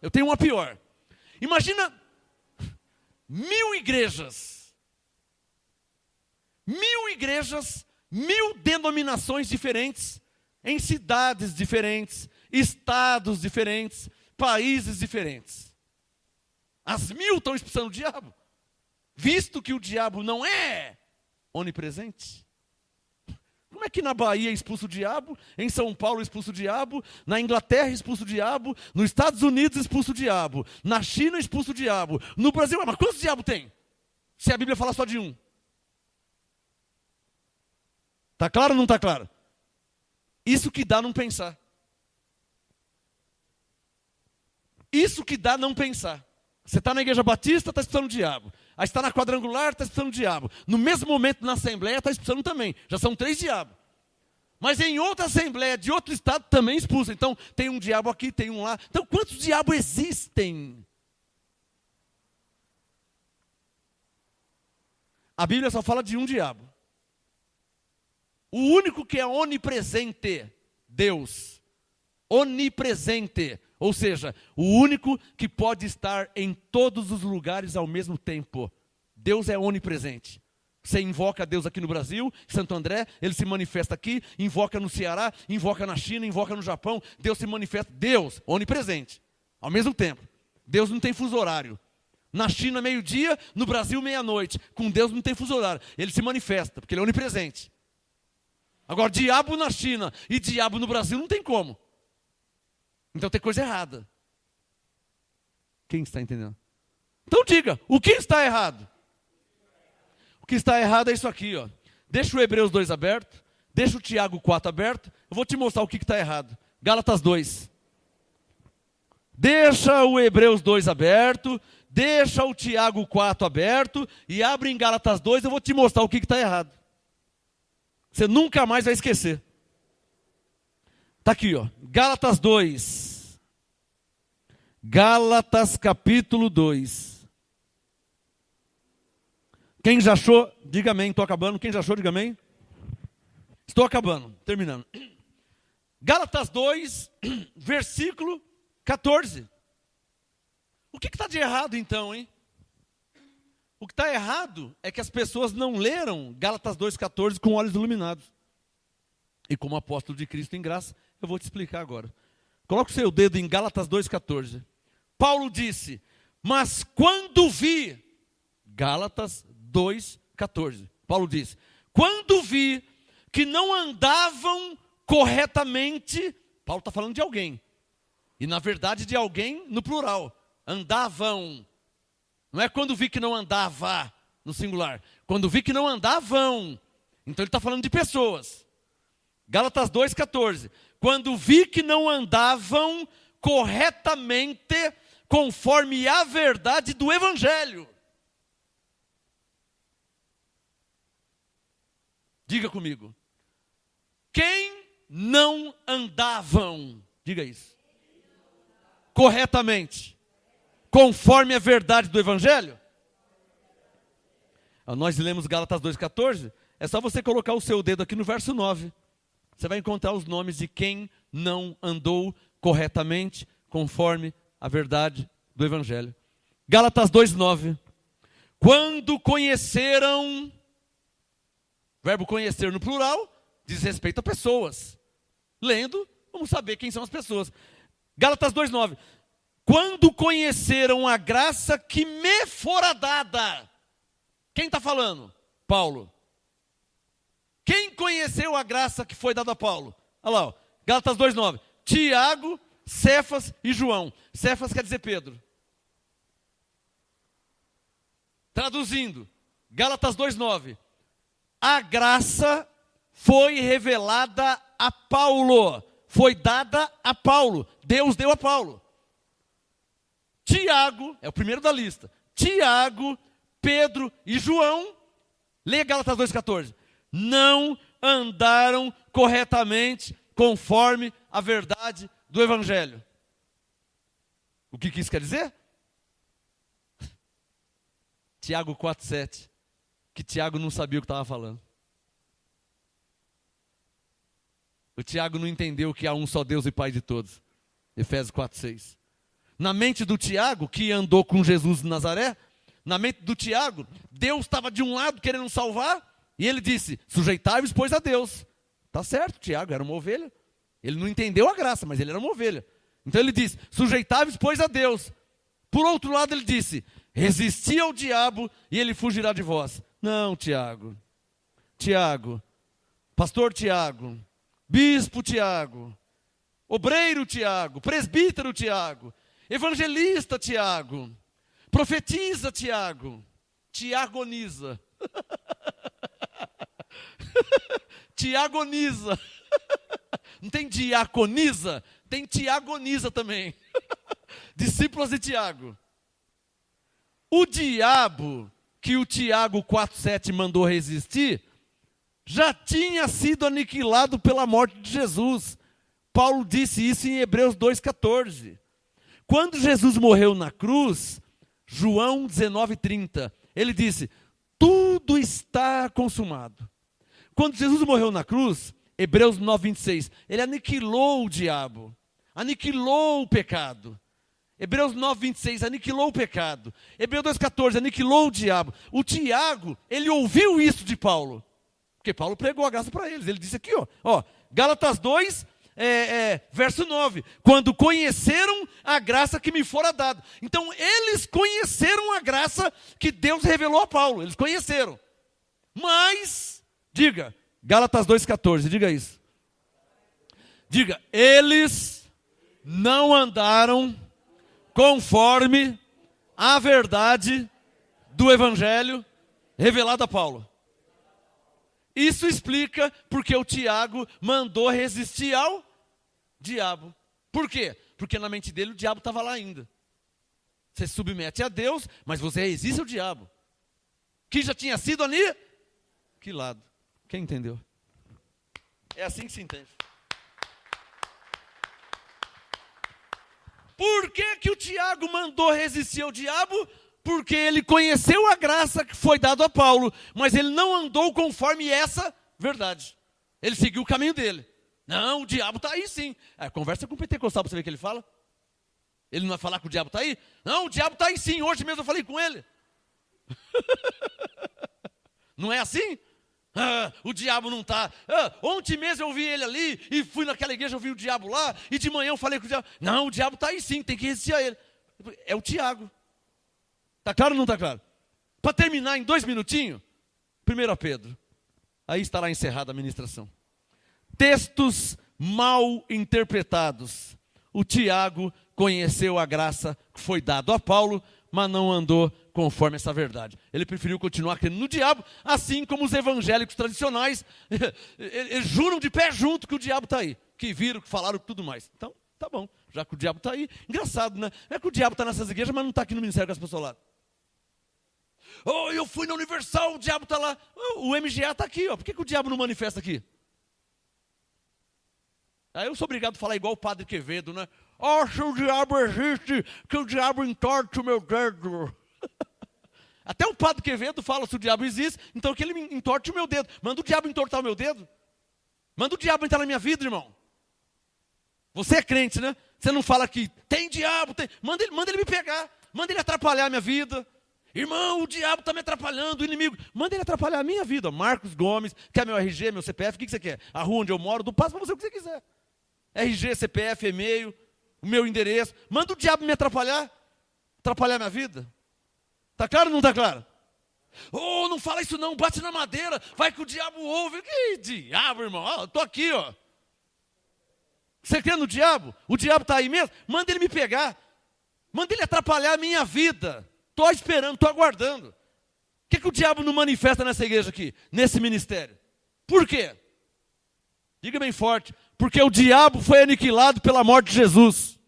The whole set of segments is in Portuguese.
Eu tenho uma pior. Imagina 1000 igrejas. 1000 igrejas, 1000 denominações diferentes, em cidades diferentes, estados diferentes, países diferentes. As 1000 estão expulsando o diabo, visto que o diabo não é onipresente. Como é que na Bahia expulsa o diabo, em São Paulo expulsa o diabo, na Inglaterra expulsa o diabo, nos Estados Unidos expulsa o diabo, na China expulsa o diabo, no Brasil, mas quantos diabos tem? Se a Bíblia fala só de um. Está claro ou não está claro? Isso que dá não pensar. Isso que dá não pensar. Você está na igreja batista, está expulsando o diabo. Aí está na quadrangular, está expulsando o diabo. No mesmo momento na assembleia, está expulsando também. Já são 3 diabos. Mas em outra assembleia de outro estado também expulsa. Então tem um diabo aqui, tem um lá. Então quantos diabos existem? A Bíblia só fala de um diabo. O único que é onipresente, Deus. Onipresente. Ou seja, o único que pode estar em todos os lugares ao mesmo tempo. Deus é onipresente. Você invoca Deus aqui no Brasil, Santo André, Ele se manifesta aqui, invoca no Ceará, invoca na China, invoca no Japão, Deus se manifesta. Deus, onipresente, ao mesmo tempo. Deus não tem fuso horário. Na China, meio-dia, no Brasil, meia-noite. Com Deus não tem fuso horário. Ele se manifesta, porque Ele é onipresente. Agora, diabo na China e diabo no Brasil não tem como. Então tem coisa errada. Quem está entendendo? Então diga, o que está errado? O que está errado é isso aqui, ó. Deixa o Hebreus 2 aberto, deixa o Tiago 4 aberto, eu vou te mostrar o que está errado. Gálatas 2. Deixa o Hebreus 2 aberto, deixa o Tiago 4 aberto e abre em Gálatas 2, eu vou te mostrar o que está errado. Você nunca mais vai esquecer. Está aqui, ó. Gálatas 2. Gálatas capítulo 2. Quem já achou, diga amém. Estou acabando. Quem já achou, diga amém. Estou acabando, terminando. Gálatas 2, versículo 14. O que está de errado então, hein? O que está errado é que as pessoas não leram Gálatas 2,14 com olhos iluminados. E como apóstolo de Cristo em graça, eu vou te explicar agora. Coloque o seu dedo em Gálatas 2,14. Paulo disse, mas quando vi, Gálatas 2,14. Paulo disse, quando vi que não andavam corretamente, Paulo está falando de alguém. E na verdade de alguém no plural. Andavam. Não é quando vi que não andava, no singular. Quando vi que não andavam. Então ele está falando de pessoas. Gálatas 2,14. Quando vi que não andavam corretamente conforme a verdade do Evangelho. Diga comigo. Quem não andavam, diga isso. Corretamente. Conforme a verdade do Evangelho. Nós lemos Gálatas 2,14. É só você colocar o seu dedo aqui no verso 9. Você vai encontrar os nomes de quem não andou corretamente conforme a verdade do Evangelho. Gálatas 2,9. Quando conheceram, verbo conhecer no plural, diz respeito a pessoas. Lendo, vamos saber quem são as pessoas. Gálatas 2,9. Quando conheceram a graça que me fora dada. Quem está falando? Paulo. Quem conheceu a graça que foi dada a Paulo? Olha lá, ó. Gálatas 2,9. Tiago, Cefas e João. Cefas quer dizer Pedro. Traduzindo, Gálatas 2,9. A graça foi revelada a Paulo. Foi dada a Paulo. Deus deu a Paulo. Tiago, é o primeiro da lista. Tiago, Pedro e João. Leia Gálatas 2,14. Não andaram corretamente conforme a verdade do Evangelho. O que isso quer dizer? Tiago 4,7. Que Tiago não sabia o que estava falando. O Tiago não entendeu que há um só Deus e Pai de todos. Efésios 4,6. Na mente do Tiago, que andou com Jesus de Nazaré, na mente do Tiago, Deus estava de um lado querendo salvar, e ele disse, sujeitai-vos, pois, a Deus. Tá certo, Tiago era uma ovelha. Ele não entendeu a graça, mas ele era uma ovelha. Então ele disse, sujeitai-vos, pois, a Deus. Por outro lado ele disse, resisti ao diabo e ele fugirá de vós. Não, Tiago, pastor Tiago, bispo Tiago, obreiro Tiago, presbítero Tiago, evangelista Tiago, profetiza Tiago, tiagoniza. Tiagoniza. Não tem diaconiza, tem tiagoniza também. Discípulos de Tiago. O diabo que o Tiago 4,7 mandou resistir, já tinha sido aniquilado pela morte de Jesus. Paulo disse isso em Hebreus 2,14. Quando Jesus morreu na cruz, João 19,30, ele disse, tudo está consumado. Quando Jesus morreu na cruz, Hebreus 9,26, ele aniquilou o diabo, aniquilou o pecado. Hebreus 9,26, aniquilou o pecado. Hebreus 2,14, aniquilou o diabo. O Tiago, ele ouviu isso de Paulo, porque Paulo pregou a graça para eles. Ele disse aqui, ó Gálatas 2, verso 9, quando conheceram a graça que me fora dada. Então, eles conheceram a graça que Deus revelou a Paulo, eles conheceram. Mas, diga, Gálatas 2,14, diga isso. Diga, eles não andaram conforme a verdade do Evangelho revelado a Paulo. Isso explica porque o Tiago mandou resistir ao diabo. Por quê? Porque na mente dele o diabo estava lá ainda. Você se submete a Deus, mas você resiste ao diabo, que já tinha sido aniquilado. Quem entendeu? É assim que se entende. Por que o Tiago mandou resistir ao diabo? Porque ele conheceu a graça que foi dada a Paulo, mas ele não andou conforme essa verdade. Ele seguiu o caminho dele. Não, o diabo está aí sim. Conversa com o pentecostal para você ver o que ele fala. Ele não vai falar que o diabo está aí? Não, o diabo está aí sim. Hoje mesmo eu falei com ele. Não é assim? O diabo não está. Ontem mesmo eu vi ele ali, e fui naquela igreja, eu vi o diabo lá, e de manhã eu falei com o diabo. Não, o diabo está aí sim, tem que resistir a ele. É o Tiago. Está claro ou não está claro? Para terminar em 2 minutinhos, 1 Pedro. Aí estará encerrada a ministração. Textos mal interpretados. O Tiago conheceu a graça que foi dada a Paulo, mas não andou conforme essa verdade. Ele preferiu continuar crendo no diabo, assim como os evangélicos tradicionais, eles juram de pé junto que o diabo está aí, que viram, que falaram tudo mais. Então, tá bom, já que o diabo está aí, engraçado, né? É que o diabo está nessas igrejas, mas não está aqui no ministério com as pessoas lá. Eu fui na Universal, o diabo está lá. O MGA está aqui, por que o diabo não manifesta aqui? Aí eu sou obrigado a falar igual o padre Quevedo, né? Se o diabo existe, que o diabo entorte o meu dedo. Até o padre Quevedo fala, se o diabo existe, então que ele entorte o meu dedo. Manda o diabo entortar o meu dedo. Manda o diabo entrar na minha vida, irmão. Você é crente, né? Você não fala que tem diabo, tem. Manda ele me pegar. Manda ele atrapalhar a minha vida. Irmão, o diabo está me atrapalhando, o inimigo. Manda ele atrapalhar a minha vida. Marcos Gomes, quer meu RG, meu CPF, o que você quer? A rua onde eu moro, do passo para você o que você quiser. RG, CPF, e-mail, o meu endereço. Manda o diabo me atrapalhar a minha vida. Está claro ou não está claro? Não fala isso não, bate na madeira, vai que o diabo ouve. Que diabo, irmão? Estou aqui, ó. Você crê no diabo? O diabo está aí mesmo? Manda ele me pegar. Manda ele atrapalhar a minha vida. Estou esperando, estou aguardando. O que o diabo não manifesta nessa igreja aqui, nesse ministério? Por quê? Diga bem forte. Porque o diabo foi aniquilado pela morte de Jesus.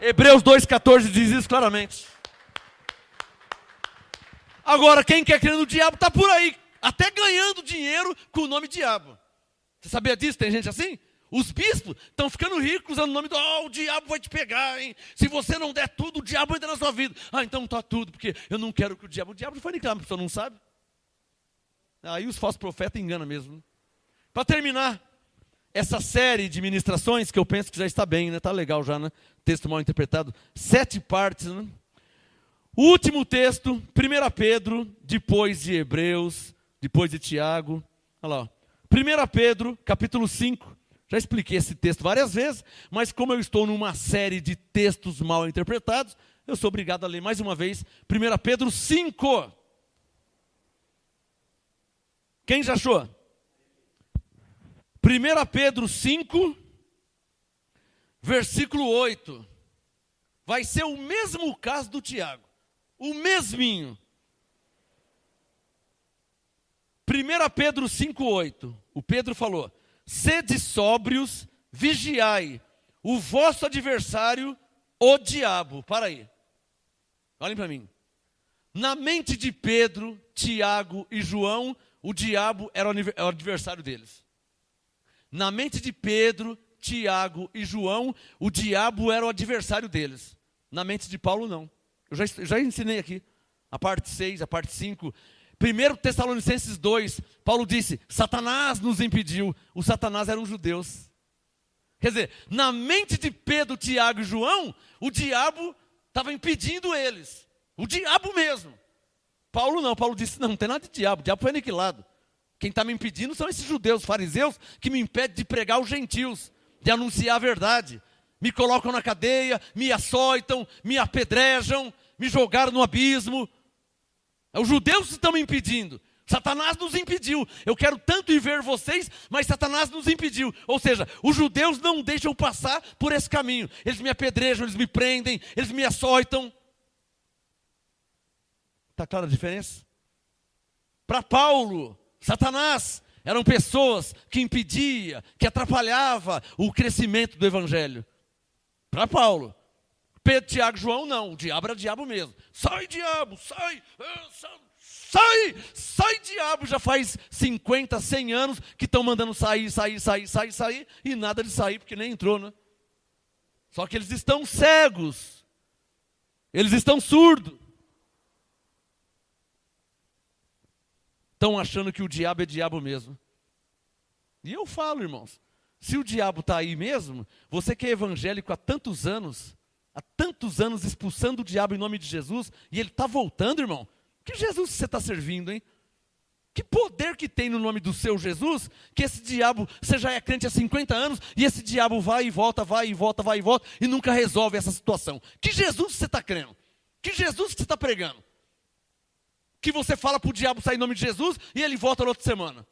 Hebreus 2,14 diz isso claramente. Agora, quem quer crer no diabo está por aí, até ganhando dinheiro com o nome diabo. Você sabia disso? Tem gente assim? Os bispos estão ficando ricos usando o nome do... o diabo vai te pegar, hein? Se você não der tudo, o diabo entra na sua vida. Então está tudo, porque eu não quero que o diabo... O diabo foi aniquilado, a pessoa não sabe. Aí os falsos profetas enganam mesmo. Para terminar, essa série de ministrações, que eu penso que já está bem, né? Está legal já, né? Texto mal interpretado. 7 partes, né? O último texto, 1 Pedro, depois de Hebreus, depois de Tiago. Olha lá, ó. 1 Pedro, capítulo 5. Já expliquei esse texto várias vezes, mas como eu estou numa série de textos mal interpretados, eu sou obrigado a ler mais uma vez 1 Pedro 5. Quem já achou? 1 Pedro 5, versículo 8. Vai ser o mesmo caso do Tiago. O mesminho. 1 Pedro 5,8. O Pedro falou: sede sóbrios, vigiai, o vosso adversário, o diabo. Para aí. Olhem para mim. Na mente de Pedro, Tiago e João, o diabo era o adversário deles. Na mente de Pedro, Tiago e João, o diabo era o adversário deles. Na mente de Paulo, não. Eu já ensinei aqui, a parte 6, a parte 5. 1 Tessalonicenses 2, Paulo disse, Satanás nos impediu. Os Satanás eram os judeus. Quer dizer, na mente de Pedro, Tiago e João, o diabo estava impedindo eles. O diabo mesmo. Paulo não, Paulo disse, não tem nada de diabo, o diabo foi aniquilado. Quem está me impedindo são esses judeus, fariseus, que me impedem de pregar aos gentios, de anunciar a verdade. Me colocam na cadeia, me açoitam, me apedrejam, me jogaram no abismo. É os judeus que estão me impedindo. Satanás nos impediu. Eu quero tanto ir ver vocês, mas Satanás nos impediu. Ou seja, os judeus não deixam passar por esse caminho. Eles me apedrejam, eles me prendem, eles me açoitam. Está clara a diferença? Para Paulo, Satanás eram pessoas que impedia, que atrapalhava o crescimento do evangelho. Para Paulo. Pedro, Tiago, João, não. O diabo era diabo mesmo. Sai, diabo, sai, sai, diabo. Já faz 50, 100 anos que estão mandando sair, e nada de sair, porque nem entrou, né? Só que eles estão cegos. Eles estão surdos. Estão achando que o diabo é diabo mesmo. E eu falo, irmãos, se o diabo está aí mesmo, você que é evangélico há tantos anos expulsando o diabo em nome de Jesus, e ele está voltando, irmão. Que Jesus você está servindo, hein? Que poder que tem no nome do seu Jesus, que esse diabo, você já é crente há 50 anos, e esse diabo vai e volta, e nunca resolve essa situação. Que Jesus você está crendo? Que Jesus que você está pregando? Que você fala para o diabo sair em nome de Jesus, e ele volta na outra semana.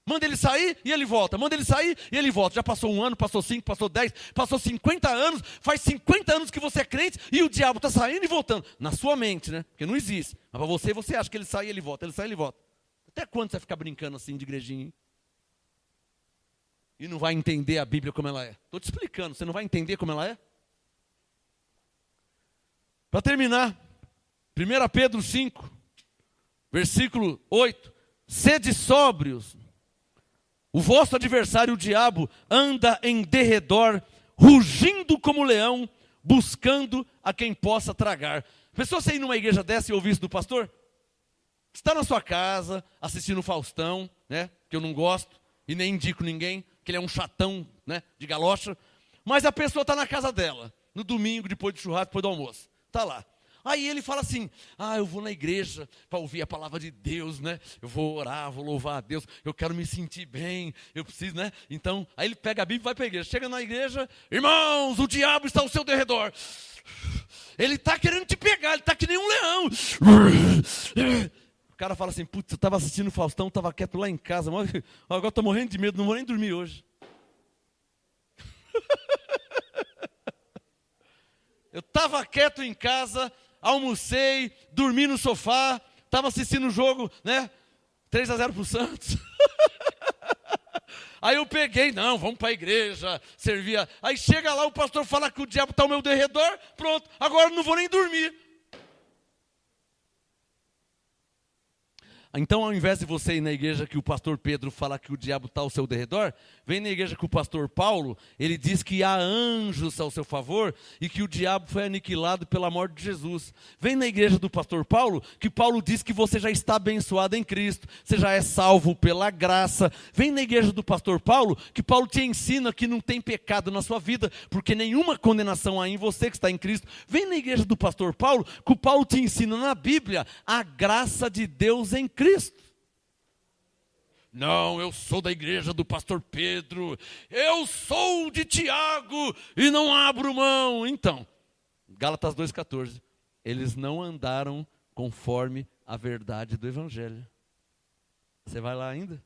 Manda ele sair e ele volta. Manda ele sair e ele volta. Já passou 1 ano, passou 5, passou 10, passou 50 anos. Faz 50 anos que você é crente e o diabo está saindo e voltando. Na sua mente, né? Porque não existe. Mas para você acha que ele sai e ele volta. Ele sai e ele volta. Até quando você vai ficar brincando assim de igrejinha, hein? E não vai entender a Bíblia como ela é? Estou te explicando. Você não vai entender como ela é? Para terminar, 1 Pedro 5, versículo 8. Sede sóbrios. O vosso adversário, o diabo, anda em derredor, rugindo como leão, buscando a quem possa tragar. Pensou você ir numa igreja dessa e ouvir isso do pastor? Está na sua casa, assistindo o Faustão, né? Que eu não gosto, e nem indico ninguém, que ele é um chatão, né? De galocha. Mas a pessoa está na casa dela, no domingo, depois do churrasco, depois do almoço. Está lá. Aí ele fala assim, eu vou na igreja para ouvir a palavra de Deus, né? Eu vou orar, vou louvar a Deus, eu quero me sentir bem, eu preciso, né? Então, aí ele pega a Bíblia e vai para a igreja. Chega na igreja, irmãos, o diabo está ao seu derredor. Ele está querendo te pegar, ele está que nem um leão. O cara fala assim, putz, eu estava assistindo o Faustão, estava quieto lá em casa, mas agora estou morrendo de medo, não vou nem dormir hoje. Eu estava quieto em casa, almocei, dormi no sofá, estava assistindo o jogo, né? 3-0 para o Santos. Aí eu peguei, não, vamos para a igreja, servia. Aí chega lá, o pastor fala que o diabo está ao meu derredor, pronto, agora eu não vou nem dormir. Então, ao invés de você ir na igreja que o pastor Pedro fala que o diabo está ao seu derredor, vem na igreja que o pastor Paulo, ele diz que há anjos ao seu favor e que o diabo foi aniquilado pela morte de Jesus. Vem na igreja do pastor Paulo, que Paulo diz que você já está abençoado em Cristo, você já é salvo pela graça. Vem na igreja do pastor Paulo, que Paulo te ensina que não tem pecado na sua vida, porque nenhuma condenação há em você que está em Cristo. Vem na igreja do pastor Paulo, que o Paulo te ensina na Bíblia a graça de Deus em Cristo. Não, eu sou da igreja do pastor Pedro, eu sou de Tiago e não abro mão. Então, Gálatas 2,14, eles não andaram conforme a verdade do evangelho. Você vai lá ainda?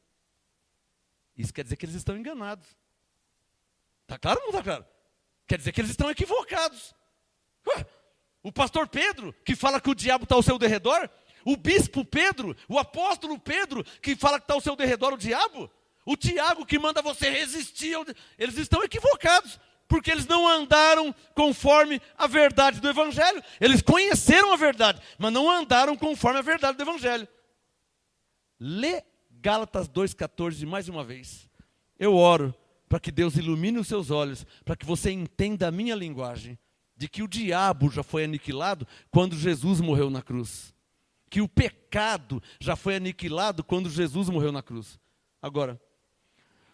Isso quer dizer que eles estão enganados. Está claro ou não está claro? Quer dizer que eles estão equivocados. O pastor Pedro, que fala que o diabo está ao seu derredor, o bispo Pedro, o apóstolo Pedro, que fala que está ao seu derredor o diabo, o Tiago que manda você resistir, eles estão equivocados, porque eles não andaram conforme a verdade do evangelho. Eles conheceram a verdade, mas não andaram conforme a verdade do evangelho. Lê Gálatas 2,14 mais uma vez. Eu oro para que Deus ilumine os seus olhos, para que você entenda a minha linguagem, de que o diabo já foi aniquilado quando Jesus morreu na cruz. Que o pecado já foi aniquilado quando Jesus morreu na cruz. Agora,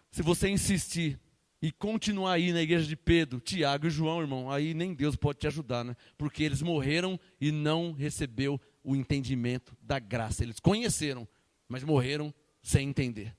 se você insistir e continuar aí na igreja de Pedro, Tiago e João, irmão, aí nem Deus pode te ajudar, né? Porque eles morreram e não recebeu o entendimento da graça. Eles conheceram, mas morreram sem entender.